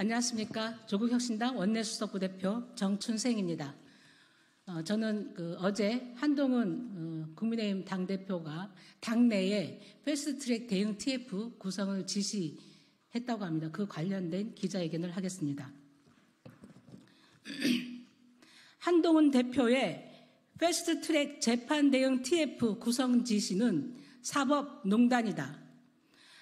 안녕하십니까. 조국혁신당 원내수석 부대표 정춘생입니다. 저는 어제 한동훈 국민의힘 당대표가 당내에 패스트트랙 대응 TF 구성을 지시했다고 합니다. 그 관련된 기자회견을 하겠습니다. 한동훈 대표의 패스트트랙 재판 대응 TF 구성 지시는 사법농단이다.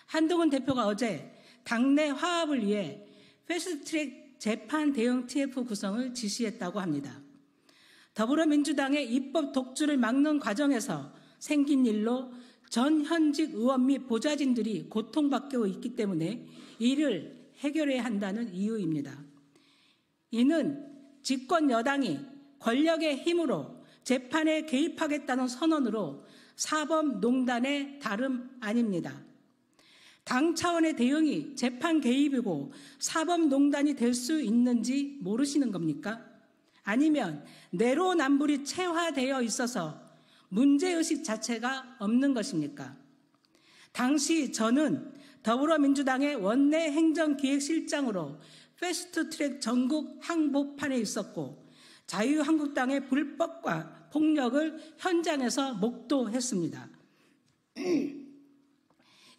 한동훈 대표가 어제 당내 화합을 위해 패스트트랙 재판 대응 TF 구성을 지시했다고 합니다. 더불어민주당의 입법 독주를 막는 과정에서 생긴 일로 전 현직 의원 및 보좌진들이 고통받고 있기 때문에 이를 해결해야 한다는 이유입니다. 이는 집권 여당이 권력의 힘으로 재판에 개입하겠다는 선언으로 사법농단의 다름 아닙니다. 당 차원의 대응이 재판 개입이고 사법농단이 될 수 있는지 모르시는 겁니까? 아니면 내로남불이 체화되어 있어서 문제의식 자체가 없는 것입니까? 당시 저는 더불어민주당의 원내 행정기획실장으로 패스트트랙 전국 항복판에 있었고 자유한국당의 불법과 폭력을 현장에서 목도했습니다.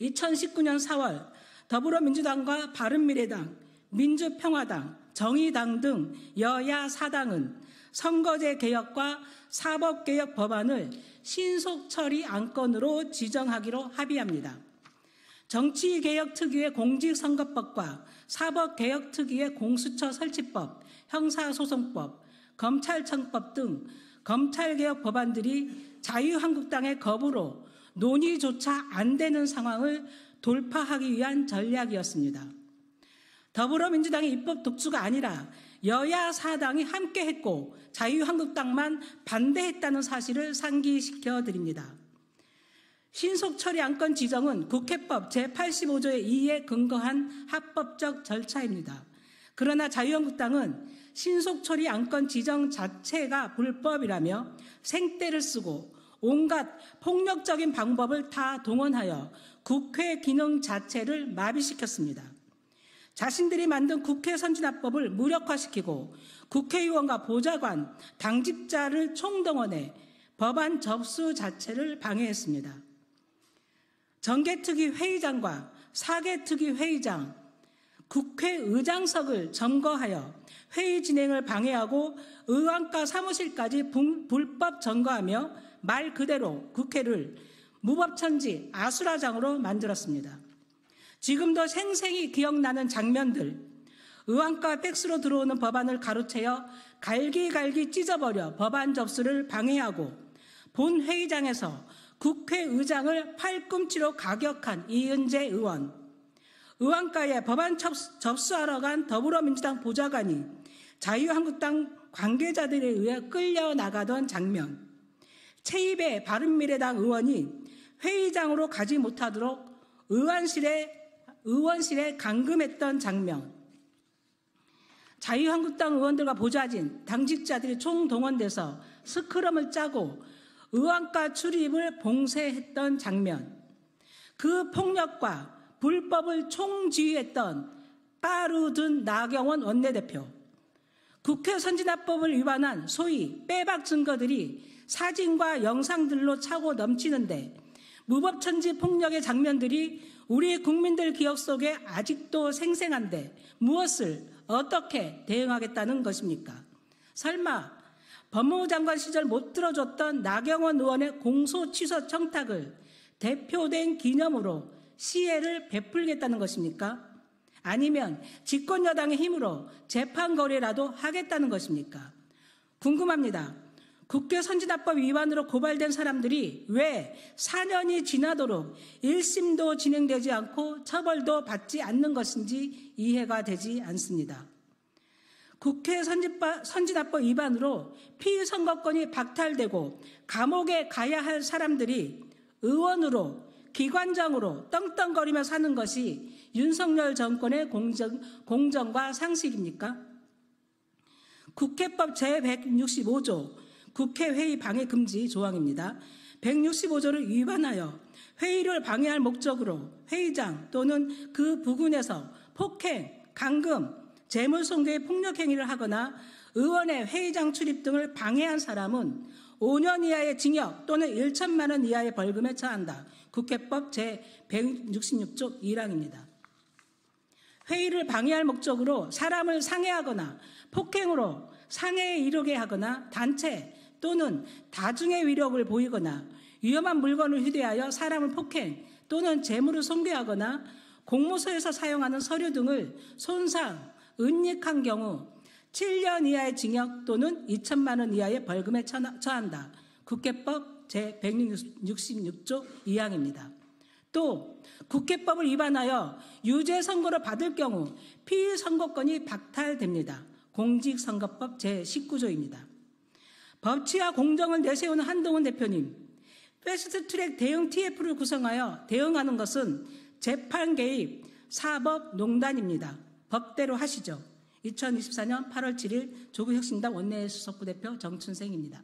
2019년 4월 더불어민주당과 바른미래당, 민주평화당, 정의당 등 여야 사당은 선거제 개혁과 사법개혁 법안을 신속 처리 안건으로 지정하기로 합의합니다. 정치개혁 특유의 공직선거법과 사법개혁 특유의 공수처 설치법, 형사소송법, 검찰청법 등 검찰개혁 법안들이 자유한국당의 거부로 논의조차 안 되는 상황을 돌파하기 위한 전략이었습니다. 더불어민주당의 입법 독주가 아니라 여야 사당이 함께했고 자유한국당만 반대했다는 사실을 상기시켜 드립니다. 신속 처리 안건 지정은 국회법 제85조의 2에 근거한 합법적 절차입니다. 그러나 자유한국당은 신속 처리 안건 지정 자체가 불법이라며 생떼를 쓰고 온갖 폭력적인 방법을 다 동원하여 국회 기능 자체를 마비시켰습니다. 자신들이 만든 국회 선진화법을 무력화시키고 국회의원과 보좌관, 당직자를 총동원해 법안 접수 자체를 방해했습니다. 정개특위 회의장과 사개특위 회의장, 국회의장석을 점거하여 회의 진행을 방해하고 의원과 사무실까지 불법 점거하며 말 그대로 국회를 무법천지 아수라장으로 만들었습니다. 지금도 생생히 기억나는 장면들, 의원과 팩스로 들어오는 법안을 가로채어 갈기갈기 찢어버려 법안 접수를 방해하고 본 회의장에서 국회의장을 팔꿈치로 가격한 이은재 의원, 의원가에 법안 접수하러 간 더불어민주당 보좌관이 자유한국당 관계자들에 의해 끌려나가던 장면, 최입의 바른미래당 의원이 회의장으로 가지 못하도록 의원실에 감금했던 장면, 자유한국당 의원들과 보좌진, 당직자들이 총동원돼서 스크럼을 짜고 의원가 출입을 봉쇄했던 장면, 그 폭력과 불법을 총지휘했던 빠르든 나경원 원내대표, 국회 선진화법을 위반한 소위 빼박 증거들이 사진과 영상들로 차고 넘치는데 무법천지 폭력의 장면들이 우리 국민들 기억 속에 아직도 생생한데 무엇을 어떻게 대응하겠다는 것입니까? 설마 법무부 장관 시절 못 들어줬던 나경원 의원의 공소 취소 청탁을 대표된 기념으로 시혜를 베풀겠다는 것입니까? 아니면 집권 여당의 힘으로 재판 거래라도 하겠다는 것입니까? 궁금합니다. 국회 선진화법 위반으로 고발된 사람들이 왜 4년이 지나도록 1심도 진행되지 않고 처벌도 받지 않는 것인지 이해가 되지 않습니다. 국회 선진화법 위반으로 피선거권이 박탈되고 감옥에 가야 할 사람들이 의원으로 기관장으로 떵떵거리며 사는 것이 윤석열 정권의 공정과 상식입니까? 국회법 제165조 국회회의 방해 금지 조항입니다. 165조를 위반하여 회의를 방해할 목적으로 회의장 또는 그 부근에서 폭행, 감금, 재물손괴의 폭력행위를 하거나 의원의 회의장 출입 등을 방해한 사람은 5년 이하의 징역 또는 1천만 원 이하의 벌금에 처한다. 국회법 제166조 1항입니다. 회의를 방해할 목적으로 사람을 상해하거나 폭행으로 상해에 이르게 하거나 단체 또는 다중의 위력을 보이거나 위험한 물건을 휴대하여 사람을 폭행 또는 재물을 손괴하거나 공모서에서 사용하는 서류 등을 손상, 은닉한 경우 7년 이하의 징역 또는 2천만 원 이하의 벌금에 처한다. 국회법 제166조 2항입니다. 또 국회법을 위반하여 유죄 선고를 받을 경우 피의선고권이 박탈됩니다. 공직선거법 제19조입니다. 법치와 공정을 내세우는 한동훈 대표님, 패스트트랙 대응 TF를 구성하여 대응하는 것은 재판 개입, 사법 농단입니다. 법대로 하시죠. 2024년 8월 7일 조국혁신당 원내수석부대표 정춘생입니다.